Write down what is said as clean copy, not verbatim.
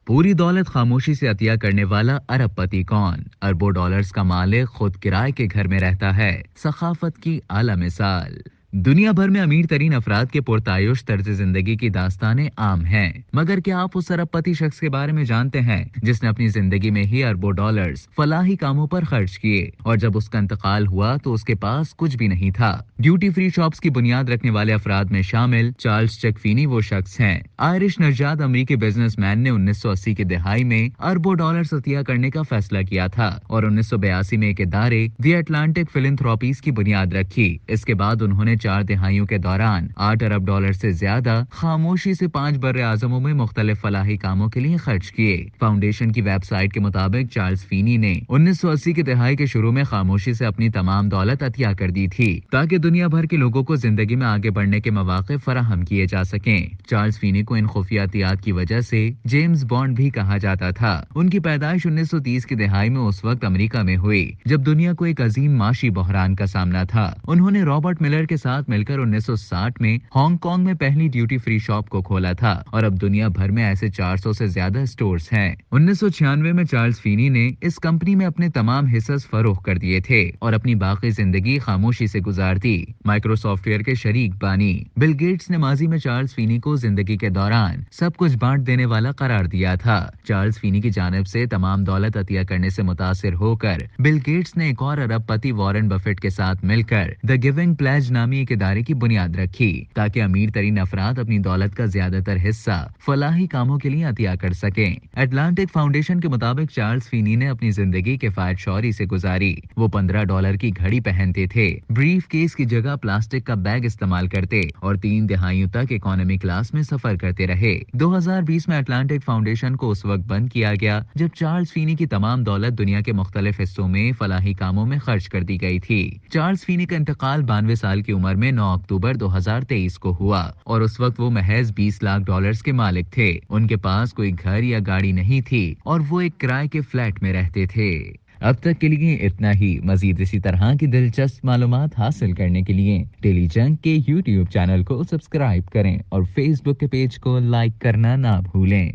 पूरी दौलत खामोशी से अतिया करने वाला अरबपति कौन? अरबों डॉलर्स का मालिक खुद किराए के घर में रहता है। सखाफत की आला मिसाल। दुनिया भर में अमीर तरीन अफराद के पुरतायुश तर्ज जिंदगी की दास्तानें आम हैं, मगर क्या आप उस अरबपति शख्स के बारे में जानते हैं जिसने अपनी जिंदगी में ही अरबों डॉलर्स फलाही कामों पर खर्च किए और जब उसका इंतकाल हुआ तो उसके पास कुछ भी नहीं था। ड्यूटी फ्री शॉप्स की बुनियाद रखने वाले अफराद में शामिल चार्ल्स चक फीनी वो शख्स हैं। आयरिश नौजवान अमरीकी बिजनेसमैन ने 1980 की दिहाई में अरबों डॉलर्स अतिया करने का फैसला किया था और 1982 में एक इदारे दी अटलांटिक फिलैंथ्रोपीज की बुनियाद रखी। इसके बाद उन्होंने 4 दिहाइयों के दौरान 8 अरब डॉलर से ज्यादा खामोशी से 5 बर्रे आजमों में मुख्तलिफ फलाही कामों के लिए खर्च किए। फाउंडेशन की वेबसाइट के मुताबिक चार्ल्स फीनी ने 1980 की दिहाई के शुरू में खामोशी से अपनी तमाम दौलत अतिया कर दी थी ताकि दुनिया भर के लोगों को जिंदगी में आगे बढ़ने के मौके फराहम किए जा सकें। चार्ल्स फीनी को इन खुफिया एहतियात की वजह से जेम्स बॉन्ड भी कहा जाता था। उनकी पैदाइश 1930 की दिहाई में उस वक्त अमेरिका में हुई जब दुनिया को एक अजीम माशी बहरान का सामना था। उन्होंने रॉबर्ट मिलर के साथ मिलकर 1960 में हांगकांग में पहली ड्यूटी फ्री शॉप को खोला था और अब दुनिया भर में ऐसे 400 से ज्यादा स्टोर्स हैं। 1996 में चार्ल्स फीनी ने इस कंपनी में अपने तमाम हिस्सेस फरोख्त कर दिए थे और अपनी बाकी जिंदगी खामोशी से गुजार दी। माइक्रोसॉफ्टवेयर के शरीक बानी बिल गेट्स ने माजी में चार्ल्स फीनी को जिंदगी के दौरान सब कुछ बांट देने वाला करार दिया था। चार्ल्स फीनी की जानिब से तमाम दौलत अतिया करने से मुतासिर होकर बिल गेट्स ने एक और अरबपति वॉरेन बफेट के साथ मिलकर द गिविंग प्लेज नामी एक इदारे की बुनियाद रखी ताकि अमीर तरीन अफराद अपनी दौलत का ज्यादातर हिस्सा फलाही कामों के लिए अतिया कर सकें। अटलांटिक फाउंडेशन के मुताबिक चार्ल्स फीनी ने अपनी जिंदगी किफायत शौरी से गुजारी। वो 15 डॉलर की घड़ी पहनते थे, ब्रीफ केस की जगह प्लास्टिक का बैग इस्तेमाल करते और 3 दिहाइयों तक इकोनॉमी क्लास में सफर करते रहे। 2020 में अटलांटिक फाउंडेशन को उस वक्त बंद किया गया जब चार्ल्स फीनी की तमाम दौलत दुनिया के मुख्तलिफ हिस्सों में फलाही कामों में खर्च कर दी गई थी। चार्ल्स फीनी का इंतकाल 92 साल की उम्र में 9 अक्टूबर 2023 को हुआ और उस वक्त वो महज 20 लाख डॉलर्स के मालिक थे। उनके पास कोई घर या गाड़ी नहीं थी और वो एक किराए के फ्लैट में रहते थे। अब तक के लिए इतना ही। मजीद इसी तरह की दिलचस्प मालूमात हासिल करने के लिए डेली जंग के YouTube चैनल को सब्सक्राइब करें और Facebook के पेज को लाइक करना ना भूलें।